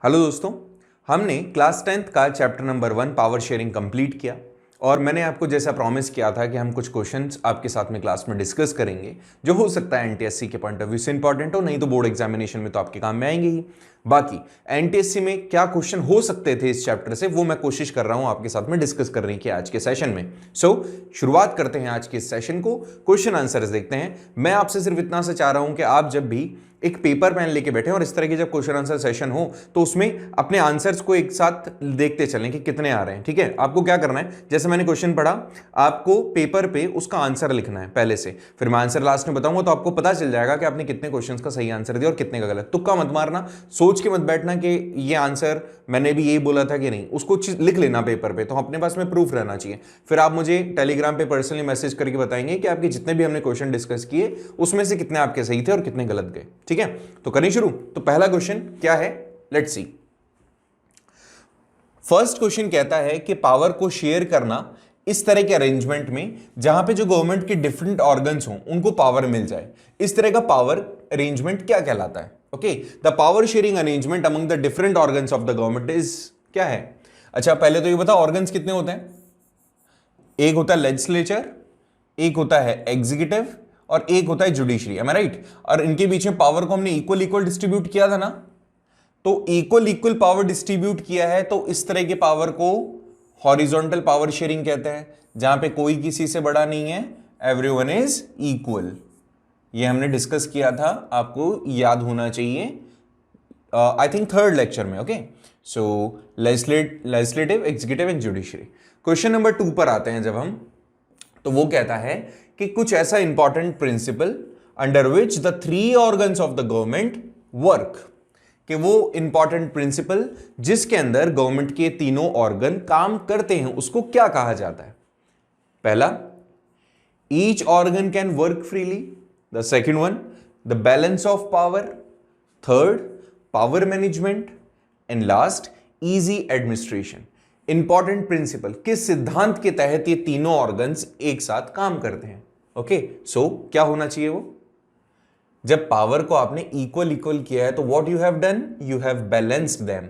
Hello दोस्तों, हमने class 10th का chapter number 1 power sharing complete किया और मैंने आपको जैसा प्रॉमिस किया था कि हम कुछ क्वेश्चंस आपके साथ में क्लास में डिस्कस करेंगे जो हो सकता है एनटीएससी के पॉइंट ऑफ व्यू से इंपॉर्टेंट हो, नहीं तो बोर्ड एग्जामिनेशन में तो आपके काम में आएंगे ही। बाकी एनटीएससी में क्या क्वेश्चन हो सकते थे इस चैप्टर से वो मैं कोशिश कर रहा हूं आपके साथ में डिस्कस करने की आज के सेशन में। शुरुआत करते हैं आज के सेशन को, क्वेश्चन आंसर्स देखते हैं। मैं आपसे सिर्फ इतना सा चाह रहा हूं कि आप जब भी एक पेपर पेन लेके बैठे और इस तरह की जब क्वेश्चन आंसर सेशन हो तो उसमें अपने आंसर्स को एक साथ देखते चलें कि कितने आ रहे हैं। ठीक है, आपको क्या करना है, जैसे मैंने क्वेश्चन पढ़ा आपको पेपर पे उसका आंसर लिखना है पहले से, फिर मैं आंसर लास्ट में बताऊंगा तो आपको पता चल जाएगा कि आपने कितने क्वेश्चंस का सही आंसर दिया और कितने का गलत। तुक्का मत मारना, सोच के मत बैठना कि ये आंसर मैंने भी यही बोला था कि नहीं, उसको लिख लेना पेपर पे, तो अपने पास में प्रूफ रहना चाहिए। फिर आप मुझे टेलीग्राम पे पर्सनली मैसेज करके बताएंगे कि आपके जितने भी हमने क्वेश्चन डिस्कस किए उसमें से कितने आपके सही थे और कितने गलत गए। ठीक है, तो करें शुरू। तो पहला क्वेश्चन क्या है, लेट्स सी। फर्स्ट क्वेश्चन कहता है कि पावर को शेयर करना इस तरह के अरेंजमेंट में जहां पे जो गवर्नमेंट के डिफरेंट ऑर्गन्स हों उनको पावर मिल जाए, इस तरह का पावर अरेंजमेंट क्या कहलाता है? Okay, the power sharing arrangement among the different organs of the government is क्या है? अच्छा, पहले तो ये बताओ ऑर्गन्स कितने होते हैं। एक होता है लेजिस्लेचर, एक होता है एग्जीक्यूटिव और एक होता है जुडिशरी। एम आई राइट? और इनके बीच में पावर को हमने इक्वल इक्वल डिस्ट्रीब्यूट किया था ना, तो इक्वल इक्वल पावर डिस्ट्रीब्यूट किया है तो इस तरह के पावर को हॉरिजॉन्टल पावर शेयरिंग कहते हैं, जहां पे कोई किसी से बड़ा नहीं है, एवरीवन इज इक्वल। ये हमने डिस्कस किया था, आपको याद होना चाहिए, आई थिंक थर्ड लेक्चर में। Okay, so legislative, executive and judiciary. Question number 2 पर आते हैं जब हम, तो वो कहता है कि कुछ ऐसा important principle under which the three organs of the government work, कि वो इंपॉर्टेंट प्रिंसिपल जिसके अंदर गवर्नमेंट के तीनों ऑर्गन काम करते हैं उसको क्या कहा जाता है? पहला, each organ can work freely. The second one, the balance of power. Third, power management. And last, easy administration. Important principle, किस सिद्धांत के तहत ये तीनों ऑर्गन्स एक साथ काम करते हैं? ओके, सो क्या होना चाहिए वो? जब पावर को आपने इक्वल इक्वल किया है तो what you have done, you have balanced them.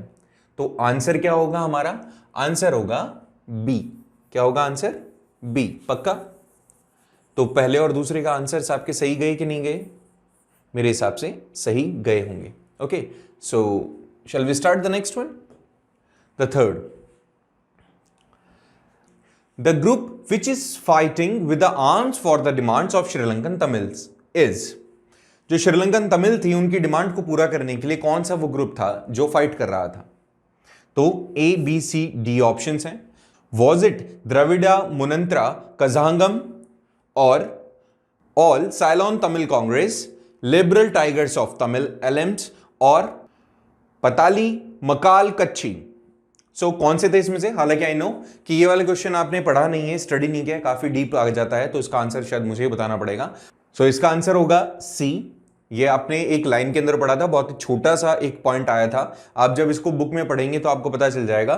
तो आंसर क्या होगा हमारा? आंसर होगा बी। क्या होगा आंसर? बी। पक्का? तो पहले और दूसरे का आंसर आपके सही गए कि नहीं गए? मेरे हिसाब से सही गए होंगे। Okay, so shall we start the next one, the third. The group which is fighting with the arms for the demands of Sri Lankan Tamils is, जो श्रीलंकन तमिल थी उनकी डिमांड को पूरा करने के लिए कौन सा वो ग्रुप था जो फाइट कर रहा था? तो A B C D options हैं। वॉज इट द्रविड़ा मुनंत्रा कजांगम और all Ceylon Tamil congress, liberal tigers of Tamil Eelam और पताली मकाल कच्ची? सो कौन से थे इसमें से? हालांकि आई नो कि ये वाले क्वेश्चन आपने पढ़ा नहीं है, स्टडी नहीं किया, काफी डीप आ जाता है, तो इसका आंसर शायद मुझे बताना पड़ेगा। सो इसका आंसर होगा सी। ये आपने एक लाइन के अंदर पढ़ा था, बहुत ही छोटा सा एक पॉइंट आया था, आप जब इसको बुक में पढ़ेंगे तो आपको पता चल जाएगा।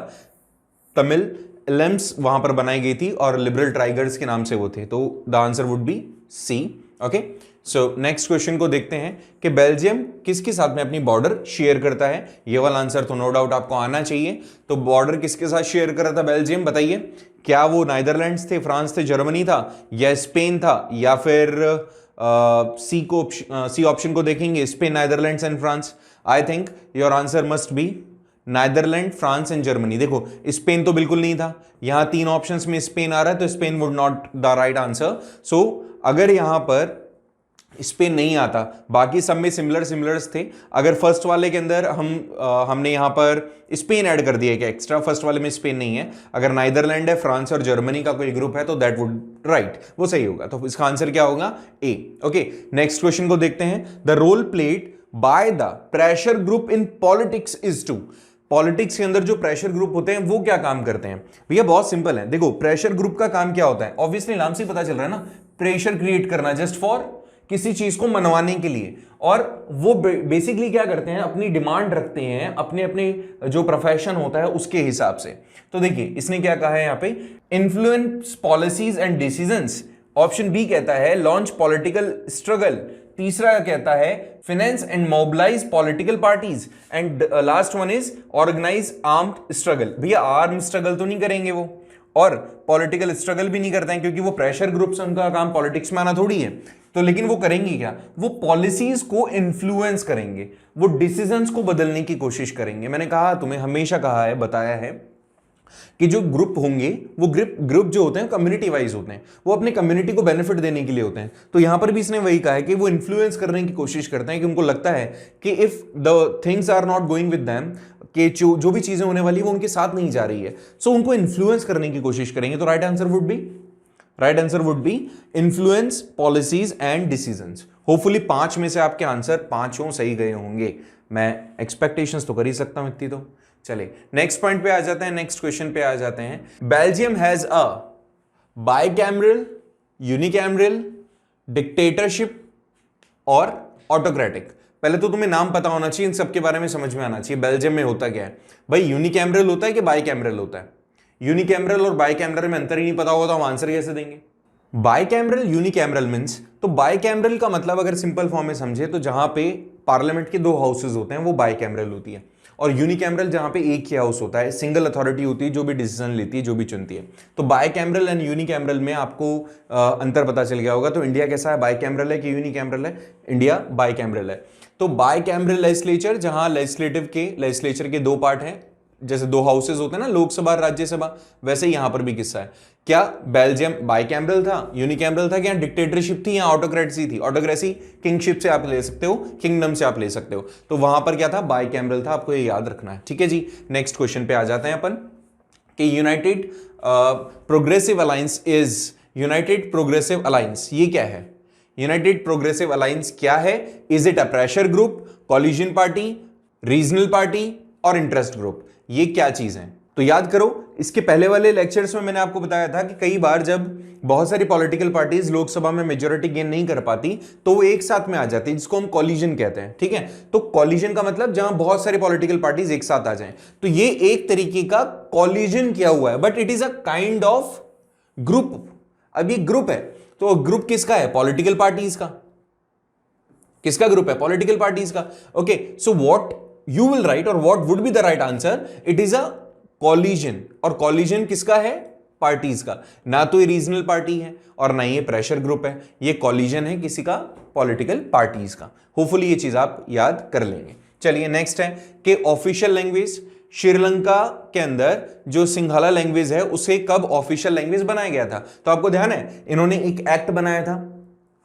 तमिल एलएम्स वहां पर बनाई गई थी और लिबरल टाइगर्स के नाम से वो थे, तो the answer would be C. Okay, so next question को देखते हैं कि बेल्जियम किसके साथ में अपनी बॉर्डर शेयर करता है? ये वाला आंसर तो नो डाउट आपको आना चाहिए। तो बॉर्डर किसके साथ शेयर कर रहा था बेल्जियम, बताइए? क्या वो नीदरलैंड्स थे, फ्रांस थे, जर्मनी था, या स्पेन था, या फिर सी ऑप्शन को देखेंगे, Spain, Netherlands and France? I think your answer must be Netherland, France and Germany. देखो स्पेन तो बिल्कुल नहीं था, यहां तीन ऑप्शंस में स्पेन आ रहा है तो Spain would not the right answer. So अगर यहां पर स्पेन नहीं आता, बाकी सब में सिमिलर्स थे, अगर फर्स्ट वाले के अंदर हमने यहां पर स्पेन ऐड कर दिया क्या एक्स्ट्रा, फर्स्ट वाले में स्पेन नहीं है, अगर नीदरलैंड है, फ्रांस और जर्मनी का कोई ग्रुप है तो दैट वुड राइट, वो सही होगा। तो इसका आंसर क्या होगा? ए। ओके, नेक्स्ट क्वेश्चन को देखते हैं। The role played by the pressure group in politics is to. Politics के अंदर जो प्रेशर ग्रुप होते हैं वो क्या काम करते हैं? भैया बहुत सिंपल है, देखो प्रेशर ग्रुप का काम क्या होता है, ऑब्वियसली नाम से पता चल रहा है ना, प्रेशर क्रिएट करना जस्ट फॉर किसी चीज को मनवाने के लिए। और वो बेसिकली क्या करते हैं, अपनी डिमांड रखते हैं अपने अपने जो प्रोफेशन होता है उसके हिसाब से। तो देखिए इसने क्या कहा है यहां पे, influence policies and decisions. Option B कहता है लॉन्च पॉलिटिकल स्ट्रगल तीसरा कहता है finance and mobilise political parties, and last one is organise armed struggle. भैया आर्म स्ट्रगल तो नहीं करेंगे वो, और पॉलिटिकल स्ट्रगल भी नहीं करते हैं क्योंकि वो प्रेशर ग्रुप्स, उनका काम पॉलिटिक्स में आना थोड़ी है। तो लेकिन वो करेंगे क्या, वो पॉलिसीज को इन्फ्लुएंस करेंगे, वो डिसीजंस को बदलने की कोशिश करेंगे। मैंने कहा, तुम्हें हमेशा कहा है, बताया है कि जो ग्रुप होंगे वो ग्रुप जो होते हैं कम्युनिटी वाइज होते हैं, वो अपने कम्युनिटी को बेनिफिट देने के लिए होते हैं। तो यहां पर भी इसने वही कहा है कि वो इन्फ्लुएंस करने की कोशिश करते हैं, कि उनको लगता है कि if the things are not going with them, कि जो भी चीजें होने वाली है वो उनके साथ नहीं जा रही है, सो उनको इन्फ्लुएंस करने की कोशिश करेंगे। तो right answer would B influence policies and decisions. Hopefully 5 में से आपके आंसर 5 सही गए होंगे। मैं एक्सपेक्टेशंस तो कर ही सकता हूं इतनी तो। चलिए नेक्स्ट पॉइंट पे आ जाते हैं, नेक्स्ट क्वेश्चन पे आ जाते हैं। Belgium has a bicameral, unicameral, dictatorship और ऑटोक्रेटिक। पहले तो तुम्हें नाम पता होना चाहिए, इन सबके बारे में समझ में आना चाहिए बेल्जियम में होता क्या है। भाई यूनिकैमरल होता है कि बाइकैमरल होता है? यूनिकैमरल और बाइकैमरल में अंतर ही नहीं पता होगा तो हम आंसर कैसे देंगे? बाइकैमरल यूनिकैमरल मींस, तो बाइकैमरल का मतलब अगर सिंपल फॉर्म में समझे तो जहां पे पार्लियामेंट के 2 हाउसेज होते हैं वो बाइकैमरल होती है, और यूनिकैमरल जहां पे एक ही हाउस होता है, सिंगल अथॉरिटी होती है जो भी डिसीजन लेती है, जो भी चुनती है। तो बाइकैमरल एंड यूनिकैमरल में आपको अंतर पता चल गया होगा। तो इंडिया कैसा है, बाइकैमरल है कि यूनिकैमरल है? इंडिया बाइकैमरल है। तो बाइकैमरल लेजिस्लेचर, जहां लेजिस्लेचर के 2 पार्ट हैं, जैसे 2 हाउसेज होते हैं ना, लोकसभा और राज्यसभा, वैसे यहां पर भी किस्सा है। क्या बेल्जियम बाइकैमरल था, यूनिकैमरल था, क्या डिक्टेटरशिप थी या ऑटोक्रेसी थी? ऑटोक्रेसी किंगशिप से आप ले सकते हो, किंगडम से आप ले सकते हो। तो वहां पर क्या था, बाइकैमरल था, आपको ये याद रखना है। ठीक है जी, नेक्स्ट क्वेश्चन पे आ जाते हैं अपन कि United progressive alliance United progressive alliance ये क्या है? यूनाइटेड प्रोग्रेसिव अलायंस क्या है? Is it a pressure group, collision party, regional party और इंटरेस्ट ग्रुप? ये क्या चीज है? तो याद करो, इसके पहले वाले लेक्चर्स में मैंने आपको बताया था कि कई बार जब बहुत सारी पॉलिटिकल पार्टीज लोकसभा में मेजॉरिटी गेन नहीं कर पाती तो वो एक साथ में आ जाती है, जिसको हम कॉलिजन कहते हैं। ठीक है, तो कॉलिजन का मतलब जहां बहुत सारी पॉलिटिकल पार्टीज एक साथ आ जाएं। तो ये एक तरीके का कॉलिजन किया हुआ है, but it is a kind of group. अब ये ग्रुप है, तो ग्रुप किसका है? पॉलिटिकल पार्टीज का। किसका ग्रुप है? पॉलिटिकल पार्टीज का। Okay, so what you will write और what would be the right answer? It is a collision. और कॉलिजन किसका है? पार्टीज का। ना तो ये रीजनल पार्टी है और ना ये प्रेशर ग्रुप है, ये कॉलिजन है किसी का? पॉलिटिकल पार्टीज का। होपफुली ये चीज आप याद कर लेंगे। चलिए नेक्स्ट है कि ऑफिशियल लैंग्वेज श्रीलंका के अंदर जो सिंघाला लैंग्वेज है उसे कब ऑफिशियल लैंग्वेज बनाया गया था? तो आपको ध्यान है, इन्होंने एक एक्ट बनाया था,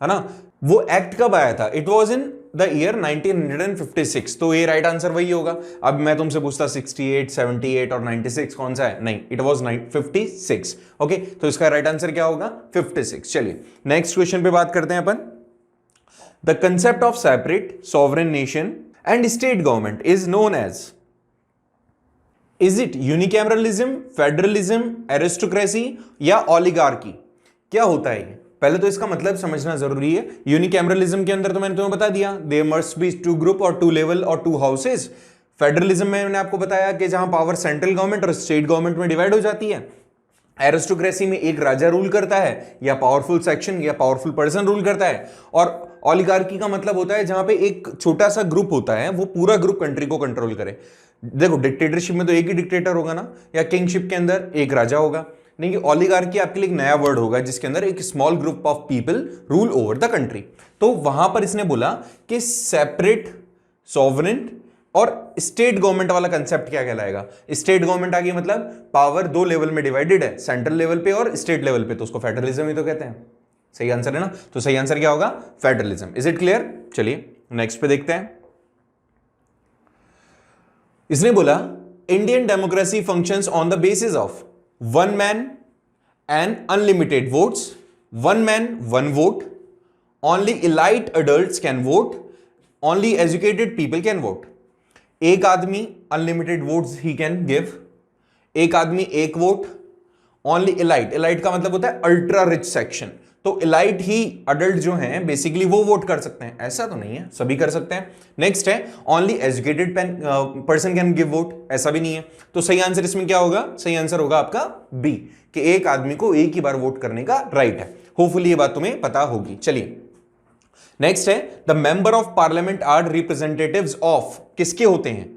है ना? वो एक्ट कब आया था? It was in the year 1956। तो ये राइट आंसर वही होगा। अब मैं तुमसे पूछता 68, 78 और 96 कौन सा है? नहीं, इट वॉज 56। ओके, तो इसका राइट आंसर क्या होगा? 56। चलिए नेक्स्ट क्वेश्चन पे बात करते हैं अपन। The concept of separate sovereign nation and state government is known as, is it unicameralism, federalism, aristocracy या ओलिगार्की? क्या होता है ये? पहले तो इसका मतलब समझना जरूरी है। यूनिकैमरलिज्म के अंदर तो मैंने तुम्हें बता दिया, देयर मस्ट बी 2 ग्रुप और 2 लेवल और 2 हाउसेज। फेडरलिज्म में मैंने आपको बताया कि जहां पावर सेंट्रल गवर्नमेंट और स्टेट गवर्नमेंट में डिवाइड हो जाती है। एरिस्टोक्रेसी में एक राजा रूल करता है या पावरफुल सेक्शन या पावरफुल पर्सन रूल करता है। और ओलिगार्की का मतलब होता है जहां पे एक छोटा सा ग्रुप होता है, वो पूरा ग्रुप कंट्री को कंट्रोल करे। देखो, डिक्टेटरशिप में तो एक ही डिक्टेटर होगा ना, या किंगशिप के अंदर एक राजा होगा। नहीं, ओलिगार्की आपके लिए एक नया वर्ड होगा जिसके अंदर एक small group of people rule over the country. तो वहां पर इसने बोला कि सेपरेट सॉवरेन और स्टेट गवर्नमेंट वाला कंसेप्ट क्या कहलाएगा? स्टेट गवर्नमेंट आ गई, मतलब पावर 2 लेवल में डिवाइडेड है, सेंट्रल लेवल पे और स्टेट लेवल पे, तो उसको फेडरलिज्म ही तो कहते हैं। सही आंसर है ना? तो सही आंसर क्या होगा? फेडरलिज्म। Is it clear? चलिए नेक्स्ट पे देखते हैं। इसने बोला Indian democracy functions on the basis of 1 man and unlimited votes, 1 man 1 vote, only elite adults can vote, only educated people can vote। एक आदमी unlimited votes he can give, एक आदमी 1 वोट, ओनली इलाइट, इलाइट का मतलब होता है ultra rich section, तो elite ही adult जो हैं बेसिकली वो वोट कर सकते हैं। ऐसा तो नहीं है, सभी कर सकते हैं। नेक्स्ट है only educated person can give vote, ऐसा भी नहीं है। तो सही आंसर इसमें क्या होगा? सही आंसर होगा आपका बी, कि एक आदमी को एक ही बार वोट करने का राइट है। होपफुली ये बात तुम्हें पता होगी। चलिए नेक्स्ट है the member of parliament are representatives of, किसके होते हैं?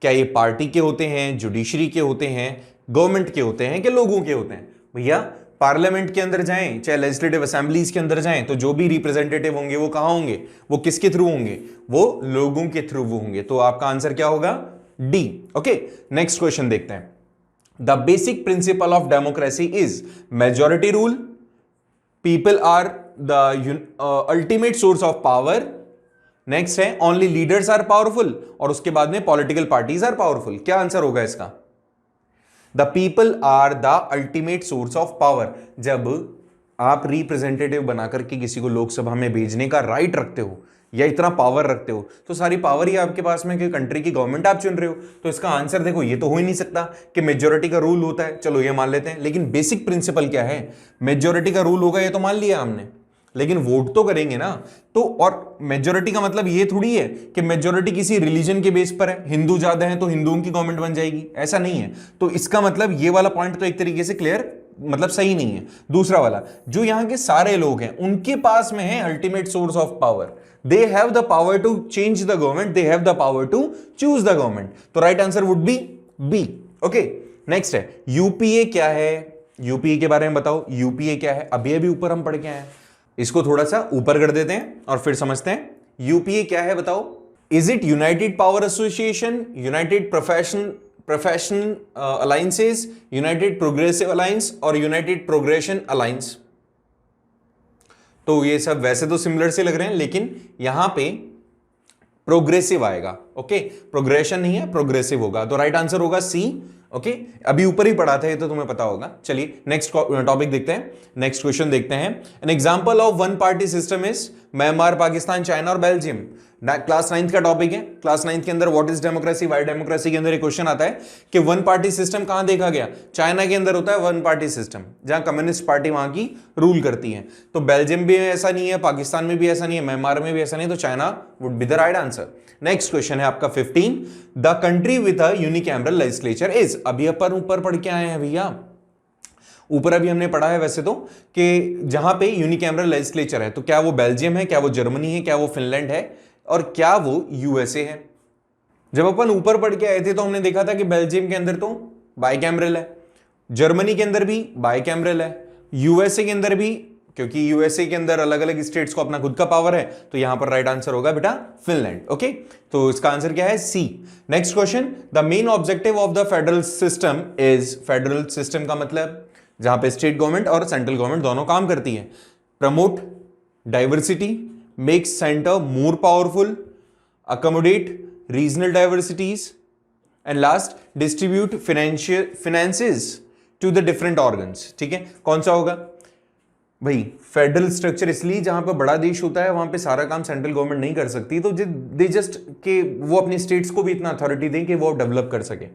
क्या ये पार्टी के होते हैं, जुडिशरी के होते हैं, गवर्नमेंट के होते हैं, कि लोगों के होते हैं? भैया पार्लियामेंट के अंदर जाएं चाहे लेजिस्लेटिव असेंबलीज के अंदर जाएं तो जो भी रिप्रेजेंटेटिव होंगे वो कहां होंगे? वो किसके थ्रू होंगे? वो लोगों के थ्रू वो होंगे। तो आपका आंसर क्या होगा? डी। ओके, नेक्स्ट क्वेश्चन देखते हैं। The basic principle of democracy is majority rule, people are the ultimate source of power, next है ओनली लीडर्स आर पावरफुल, और उसके बाद में पॉलिटिकल पार्टीज आर पावरफुल। क्या आंसर होगा इसका? The people are the ultimate source of power. जब आप रिप्रेजेंटेटिव बनाकर के किसी को लोकसभा में भेजने का राइट रखते हो या इतना पावर रखते हो तो सारी पावर ही आपके पास में कि कंट्री की गवर्नमेंट आप चुन रहे हो। तो इसका आंसर देखो, ये तो हो ही नहीं सकता कि मेजॉरिटी का रूल होता है, चलो ये मान लेते हैं, लेकिन बेसिक प्रिंसिपल क्या है? मेजॉरिटी का रूल होगा, ये तो मान लिया हमने, लेकिन वोट तो करेंगे ना। तो और मेजॉरिटी का मतलब ये थोड़ी है कि मेजॉरिटी किसी रिलीजन के बेस पर है, हिंदू ज्यादा है तो हिंदुओं की गवर्नमेंट बन जाएगी, ऐसा नहीं है। तो इसका मतलब ये वाला पॉइंट तो एक तरीके से क्लियर, मतलब सही नहीं है। दूसरा वाला, जो यहां के सारे लोग हैं उनके पास में है ultimate source of power, they have the power to change the government, they have the power to choose the government. तो right answer would be B. Okay, next है यूपीए क्या है? यूपीए के बारे में बताओ, यूपीए क्या है? अभी ऊपर हम पढ़ के आए हैं, इसको थोड़ा सा ऊपर कर देते हैं और फिर समझते हैं यूपीए क्या है। बताओ, is it United power association, United professional alliances, United progressive alliance और यूनाइटेड प्रोग्रेशन अलायंस? तो ये सब वैसे तो सिमिलर से लग रहे हैं, लेकिन यहां पे प्रोग्रेसिव आएगा। ओके, प्रोग्रेशन नहीं है, प्रोग्रेसिव होगा। तो राइट आंसर होगा सी। ओके, अभी ऊपर ही पढ़ा था ये तो तुम्हें पता होगा। चलिए नेक्स्ट टॉपिक देखते हैं, नेक्स्ट क्वेश्चन देखते हैं। An example of one party system is Myanmar, Pakistan, China और बेल्जियम। क्लास 9th का टॉपिक है। क्लास 9th के अंदर what is democracy, Y democracy के अंदर एक क्वेश्चन आता है कि वन पार्टी सिस्टम कहां देखा गया? चाइना के अंदर होता है वन पार्टी सिस्टम, जहां कम्युनिस्ट पार्टी वहां की रूल करती है। तो बेल्जियम भी ऐसा नहीं है, पाकिस्तान में भी ऐसा नहीं है, म्यांमार में भी ऐसा नहीं है, तो China would be the right answer. Next question है आपका 15, the country with a unicameral legislature is. अभी अपन ऊपर पढ़ के आए हैं भैया, ऊपर अभी हमने पढ़ा है वैसे तो कि जहां पे यूनिकैमरल लेजिस्लेचर है, तो क्या वो बेल्जियम है, क्या वो जर्मनी है, क्या वो फिनलैंड है, और क्या वो यूएसए है? जब अपन ऊपर पढ़ के आए थे तो हमने देखा था कि बेल्जियम के अंदर तो बाइकैमरल है, जर्मनी के अंदर भी बाइकैमरल है, यूएसए के अंदर भी, क्योंकि यूएसए के अंदर अलग अलग स्टेट्स को अपना खुद का पावर है, तो यहां पर राइट आंसर होगा बेटा फिनलैंड। ओके, तो इसका आंसर क्या है? C. Next question, the main objective of the federal system is. Federal system का मतलब जहां पे स्टेट गवर्नमेंट और सेंट्रल गवर्नमेंट दोनों काम करती है। Promote diversity, make centre more powerful, accommodate regional diversities, and last distribute finances to the different organs. ठीक है, कौन सा होगा भाई? फेडरल स्ट्रक्चर इसलिए जहां पे बड़ा देश होता है वहां पे सारा काम सेंट्रल गवर्नमेंट नहीं कर सकती, तो दे जस्ट के वो अपनी स्टेट्स को भी इतना अथॉरिटी दें कि वो डेवलप कर सके।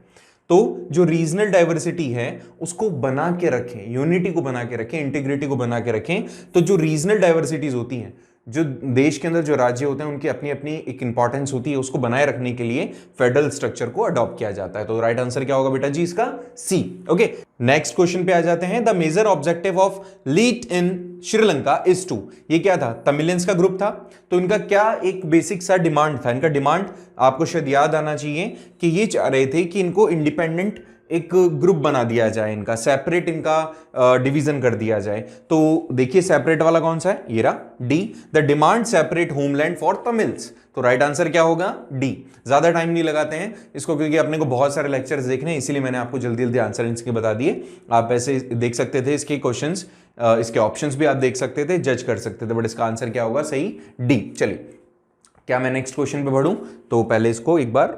तो जो रीजनल डाइवर्सिटी है उसको बना के रखें, यूनिटी को बना के रखें, इंटीग्रिटी को बना के रखें। तो जो रीजनल डाइवर्सिटीज होती हैं, जो देश के अंदर जो राज्य होते हैं उनकी अपनी अपनी एक इंपॉर्टेंस होती है, उसको बनाए रखने के लिए फेडरल स्ट्रक्चर को अडॉप्ट किया जाता है। तो राइट आंसर क्या होगा बेटा जी? इसका सी। ओके, नेक्स्ट क्वेश्चन पे आ जाते हैं। The major objective of लीट in Sri Lanka is to. ये क्या था? तमिलियंस का ग्रुप था, तो इनका क्या एक बेसिक सा डिमांड था? इनका डिमांड आपको शायद याद आना चाहिए कि ये चाह रहे थे कि इनको इंडिपेंडेंट एक ग्रुप बना दिया जाए, इनका सेपरेट, इनका डिवीजन कर दिया जाए। तो देखिए सेपरेट वाला कौन सा है? ये रहा D, the demand separate homeland for Tamils. तो राइट आंसर क्या होगा? डी। ज्यादा टाइम नहीं लगाते हैं इसको, क्योंकि अपने को बहुत सारे लेक्चर्स देखने हैं, इसीलिए मैंने आपको जल्दी जल्दी आंसर इसके बता दिए। आप ऐसे देख सकते थे इसके क्वेश्चंस, इसके ऑप्शंस भी आप देख सकते थे, जज कर सकते थे, बट इसका आंसर क्या होगा? सही डी। चलिए, क्या मैं नेक्स्ट क्वेश्चन पे बढ़ूं? तो पहले इसको एक बार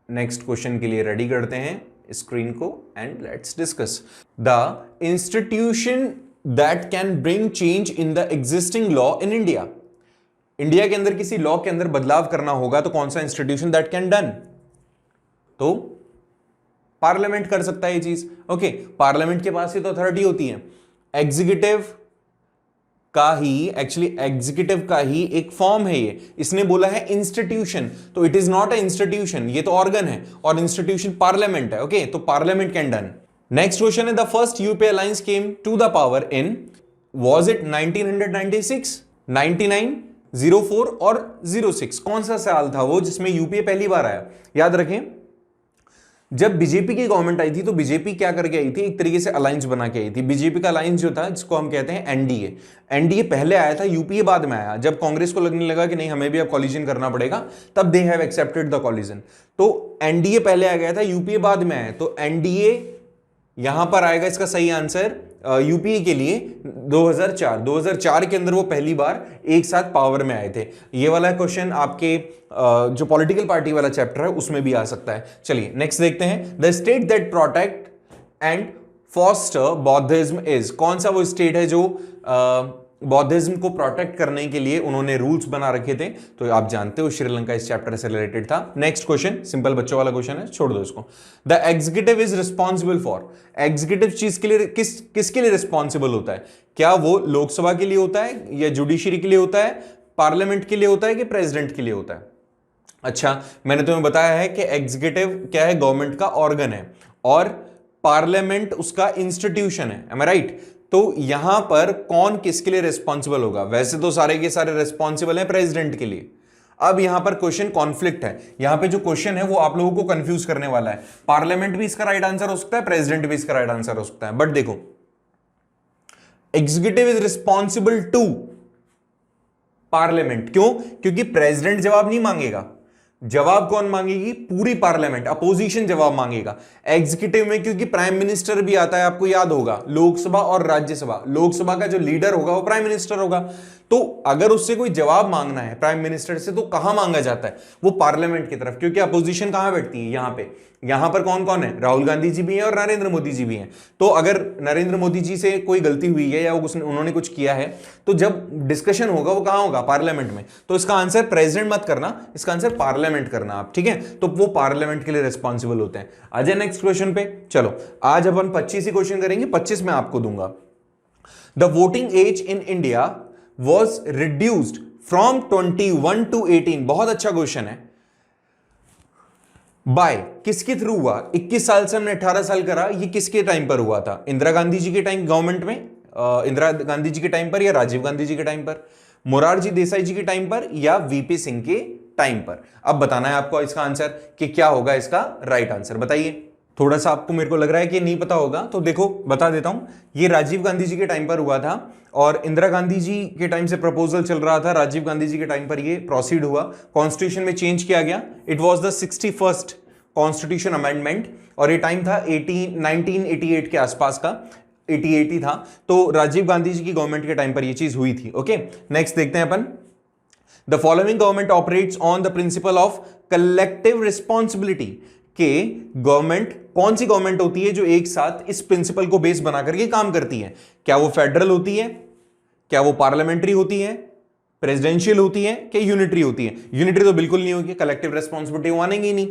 नेक्स्ट क्वेश्चन के लिए रेडी करते हैं स्क्रीन को, and let's discuss. The institution that can bring change in the existing law in India. India के अंदर किसी लॉ के अंदर बदलाव करना होगा तो कौन सा इंस्टीट्यूशन दैट कैन डन? तो पार्लियामेंट कर सकता है ये चीज। ओके, पार्लियामेंट के पास ही तो अथॉरिटी होती है। एग्जीक्यूटिव का ही, एक्चुअली एग्जीक्यूटिव का ही एक फॉर्म है ये। इसने बोला है इंस्टीट्यूशन, तो it is not a institution, ये तो ऑर्गन है, और इंस्टीट्यूशन पार्लियामेंट है। ओके, तो parliament can done. Next question है, the first UPA alliance came to the power in, was it 1996, 99, 04 और 06 कौन सा साल था वो जिसमें यूपीए पहली बार आया? याद रखें, जब बीजेपी की गवर्नमेंट आई थी तो बीजेपी क्या करके आई थी, एक तरीके से अलायंस बना के आई थी। बीजेपी का अलायंस जो था जिसको हम कहते हैं एनडीए, एनडीए पहले आया था, यूपीए बाद में आया। जब कांग्रेस को लगने लगा कि नहीं हमें भी अब कॉलिजन करना पड़ेगा, तब they have accepted the collision. तो एनडीए पहले आ गया था, यूपीए बाद में आया। तो एनडीए यहां पर आएगा इसका सही आंसर यूपीए के लिए 2004 के अंदर वो पहली बार एक साथ पावर में आए थे। ये वाला क्वेश्चन आपके जो पॉलिटिकल पार्टी वाला चैप्टर है उसमें भी आ सकता है। चलिए नेक्स्ट देखते हैं। The state that protect and foster बौद्धिज्म is, कौन सा वो स्टेट है जो बौद्धिज्म को प्रोटेक्ट करने के लिए उन्होंने रूल्स बना रखे थे? तो आप जानते हो श्रीलंका इस चैप्टर से रिलेटेड था। नेक्स्ट क्वेश्चन सिंपल बच्चों वाला क्वेश्चन है, छोड़ दो इसको। The executive is responsible for, executive चीज के लिए किसके लिए रिस्पॉन्सिबल होता है? क्या वो लोकसभा के लिए होता है या जुडिशरी के लिए होता है, पार्लियामेंट के लिए होता है कि प्रेसिडेंट के लिए होता है? अच्छा, मैंने तुम्हें बताया है कि एग्जीक्यूटिव क्या है, गवर्नमेंट का ऑर्गन है और पार्लियामेंट उसका इंस्टीट्यूशन है। एम आई राइट? तो यहां पर कौन किसके लिए रिस्पॉन्सिबल होगा? वैसे तो सारे के सारे रिस्पॉन्सिबल हैं प्रेसिडेंट के लिए। अब यहां पर क्वेश्चन कॉन्फ्लिक्ट है, यहां पे जो क्वेश्चन है वो आप लोगों को कंफ्यूज करने वाला है। पार्लियामेंट भी इसका राइट आंसर हो सकता है, प्रेसिडेंट भी इसका राइट आंसर हो सकता है, बट देखो executive is responsible to parliament. क्यों? क्योंकि प्रेसिडेंट जवाब नहीं मांगेगा, जवाब कौन मांगेगी? पूरी पार्लियामेंट, अपोजिशन जवाब मांगेगा। एग्जीक्यूटिव में क्योंकि प्राइम मिनिस्टर भी आता है, आपको याद होगा, लोकसभा और राज्यसभा, लोकसभा का जो लीडर होगा वो प्राइम मिनिस्टर होगा। तो अगर उससे कोई जवाब मांगना है प्राइम मिनिस्टर से, तो कहां मांगा जाता है? वो पार्लियामेंट की तरफ, क्योंकि अपोजिशन कहां बैठती है? यहां पे। यहां पर कौन कौन है? राहुल गांधी जी भी हैं और नरेंद्र मोदी जी भी हैं। तो अगर नरेंद्र मोदी जी से कोई गलती हुई है या उन्होंने कुछ किया है, तो जब डिस्कशन होगा वो कहां होगा? पार्लियामेंट में। तो इसका आंसर प्रेसिडेंट मत करना, इसका आंसर पार्लियामेंट करना आप, ठीक है? तो वो पार्लियामेंट के लिए रिस्पॉन्सिबल होते हैं। आ जाए नेक्स्ट क्वेश्चन पे। चलो आज अपन 25 ही क्वेश्चन करेंगे, 25 मैं आपको दूंगा। The voting age in India was reduced from 21 to 18, बहुत अच्छा क्वेश्चन है। बाय किसके थ्रू हुआ? 21 साल से हमने 18 साल करा, ये किसके टाइम पर हुआ था? इंदिरा गांधी जी के टाइम गवर्नमेंट में, इंदिरा गांधी जी के टाइम पर या राजीव गांधी जी के टाइम पर, मोरारजी देसाई जी के टाइम पर या वीपी सिंह के टाइम पर? अब बताना है आपको इसका आंसर कि क्या होगा इसका राइट आंसर, बताइए। थोड़ा सा आपको मेरे को लग रहा है कि नहीं पता होगा, तो देखो बता देता हूं। ये राजीव गांधी जी के टाइम पर हुआ था और इंदिरा गांधी जी के टाइम से प्रपोजल चल रहा था, राजीव गांधी जी के टाइम पर ये प्रोसीड हुआ, कॉन्स्टिट्यूशन में चेंज किया गया। It was the 61st constitution amendment और ये टाइम था 1988 के आसपास का, 88 था। तो राजीव गांधी जी की गवर्नमेंट के टाइम पर ये चीज हुई थी। ओके, नेक्स्ट देखते हैं अपन। The following government operates on the principle of collective responsibility, के गवर्नमेंट कौन सी गवर्नमेंट होती है जो एक साथ इस प्रिंसिपल को बेस बना करके काम करती है? क्या वो फेडरल होती है, क्या वो पार्लियामेंट्री होती है, प्रेसिडेंशियल होती है, क्या यूनिटरी होती है? यूनिटरी तो बिल्कुल नहीं होगी, कलेक्टिव रिस्पॉन्सिबिलिटी वो मानेंगे ही नहीं।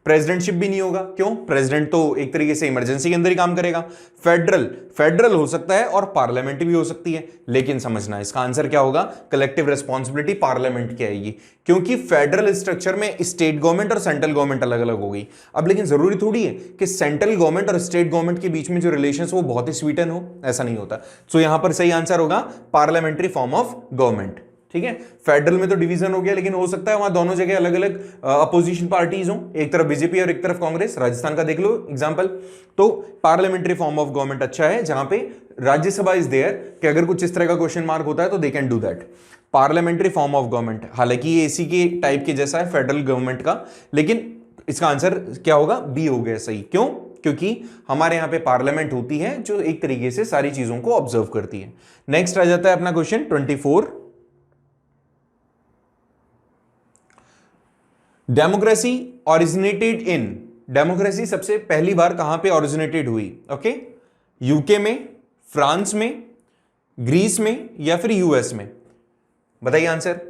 प्रेसिडेंटशिप भी नहीं होगा, क्यों? प्रेसिडेंट तो एक तरीके से इमरजेंसी के अंदर ही काम करेगा। फेडरल हो सकता है और पार्लियामेंट भी हो सकती है, लेकिन समझना इसका आंसर क्या होगा? कलेक्टिव रिस्पॉन्सिबिलिटी पार्लियामेंट की आएगी, क्योंकि फेडरल स्ट्रक्चर में स्टेट गवर्नमेंट और सेंट्रल गवर्नमेंट अलग अलग हो गई। अब लेकिन जरूरी थोड़ी है कि सेंट्रल गवर्नमेंट और स्टेट गवर्नमेंट के बीच में जो रिलेशन वो बहुत ही स्वीटन हो, ऐसा नहीं होता। सो यहां पर सही आंसर होगा पार्लियामेंट्री फॉर्म ऑफ गवर्नमेंट, ठीक है? फेडरल में तो डिवीजन हो गया, लेकिन हो सकता है वहां दोनों जगह अलग अलग अपोजिशन पार्टीज हो, एक तरफ बीजेपी और एक तरफ कांग्रेस। राजस्थान का देख लो एग्जांपल। तो पार्लियामेंट्री फॉर्म ऑफ गवर्नमेंट अच्छा है, जहां पे राज्यसभा इज देयर कि अगर कुछ इस तरह का क्वेश्चन मार्क होता है तो they can do that. Parliamentary form of government, हालांकि ये इसी के टाइप के जैसा है फेडरल गवर्नमेंट का, लेकिन इसका आंसर क्या होगा? बी हो गया सही। क्यों? क्योंकि हमारे यहां पे पार्लियामेंट होती है जो एक तरीके से सारी चीजों को ऑब्जर्व करती है। नेक्स्ट आ जाता है अपना question 24। Democracy originated in, democracy सबसे पहली बार कहां पे ओरिजिनेटेड हुई? ओके, यूके में, फ्रांस में, ग्रीस में या फिर यूएस में? बताइए आंसर।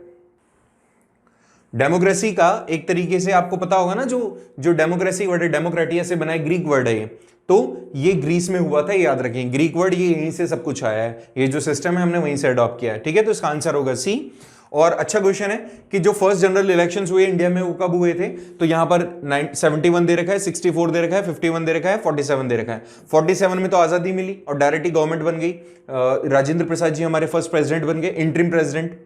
डेमोक्रेसी का एक तरीके से आपको पता होगा ना, जो डेमोक्रेसी वर्ड है, डेमोक्रेटिया से बना है, ग्रीक वर्ड है ये, तो ये ग्रीस में हुआ था, याद रखें। ग्रीक वर्ड ये यहीं से सब कुछ आया है, ये जो सिस्टम है हमने वहीं से अडॉप्ट किया है, ठीक है? तो इसका आंसर होगा सी। और अच्छा क्वेश्चन है कि जो फर्स्ट जनरल इलेक्शंस हुए इंडिया में वो कब हुए थे? तो यहां पर 71 दे रखा है, 64 दे रखा है, 51 दे रखा है, 47 दे रखा है। 47 में तो आजादी मिली और डायरेक्ट ही गवर्नमेंट बन गई। राजेंद्र प्रसाद जी हमारे फर्स्ट प्रेसिडेंट बन गए, इंटरिम प्रेसिडेंट,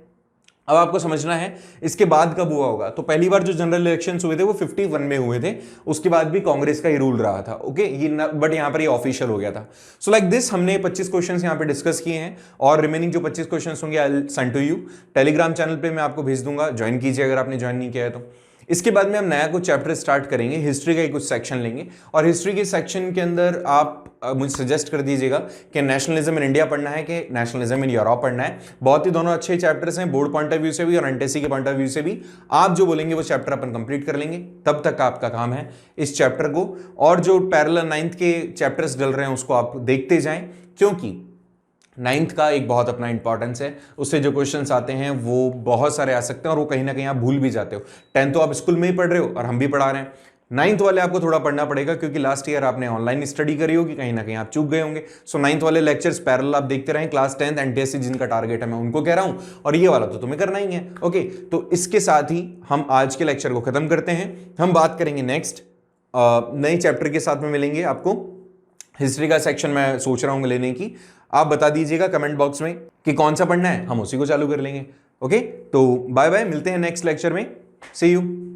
अब आपको समझना है इसके बाद कब हुआ होगा। तो पहली बार जो जनरल इलेक्शंस हुए थे वो 51 में हुए थे, उसके बाद भी कांग्रेस का ही रूल रहा था। ओके, ये बट यहां पर ये ऑफिशियल हो गया था। सो लाइक दिस हमने 25 क्वेश्चंस यहां पे डिस्कस किए हैं, और रिमेनिंग जो 25 क्वेश्चंस होंगे I will send to you Telegram channel पे, मैं आपको भेज दूंगा, ज्वाइन कीजिए अगर आपने ज्वाइन नहीं किया है तो। इसके बाद में हम नया कुछ चैप्टर स्टार्ट करेंगे, हिस्ट्री का ही कुछ सेक्शन लेंगे, और हिस्ट्री के सेक्शन के अंदर आप मुझे सजेस्ट कर दीजिएगा कि नेशनलिज्म इन इंडिया पढ़ना है कि नेशनलिज्म इन यूरोप पढ़ना है। बहुत ही दोनों अच्छे चैप्टर्स हैं, बोर्ड पॉइंट ऑफ व्यू से भी और एनटीएससी के पॉइंट ऑफ व्यू से भी। आप जो बोलेंगे वो चैप्टर अपन कंप्लीट कर लेंगे, तब तक आपका काम है इस चैप्टर को, और जो पैरेलल 9th के चैप्टर्स डल रहे हैं उसको आप देखते जाएं, क्योंकि 9th का एक बहुत अपना इंपॉर्टेंस है, उससे जो क्वेश्चंस आते हैं वो बहुत सारे आ सकते हैं, और वो कहीं ना कहीं आप भूल भी जाते हो। 10th तो आप स्कूल में ही पढ़ रहे हो और हम भी पढ़ा रहे हैं, 9th वाले आपको थोड़ा पढ़ना पड़ेगा, क्योंकि लास्ट ईयर आपने ऑनलाइन स्टडी करी होगी, कहीं ना कहीं आप चूक गए होंगे। सो 9th वाले लेक्चर्स पैरेलल आप देखते रहें, क्लास 10th एनटीएससी जिनका टारगेट है मैं उनको कह रहा हूं, और ये वाला तो तुम्हें करना ही है। ओके, तो इसके साथ ही हम आज के लेक्चर को खत्म करते हैं। हम बात करेंगे नेक्स्ट नए चैप्टर के साथ में मिलेंगे आपको। हिस्ट्री का सेक्शन मैं सोच रहा हूं लेने की, आप बता दीजिएगा कमेंट बॉक्स में कि कौन सा पढ़ना है, हम उसी को चालू कर लेंगे। ओके, तो बाय बाय, मिलते हैं नेक्स्ट लेक्चर में, सी यू।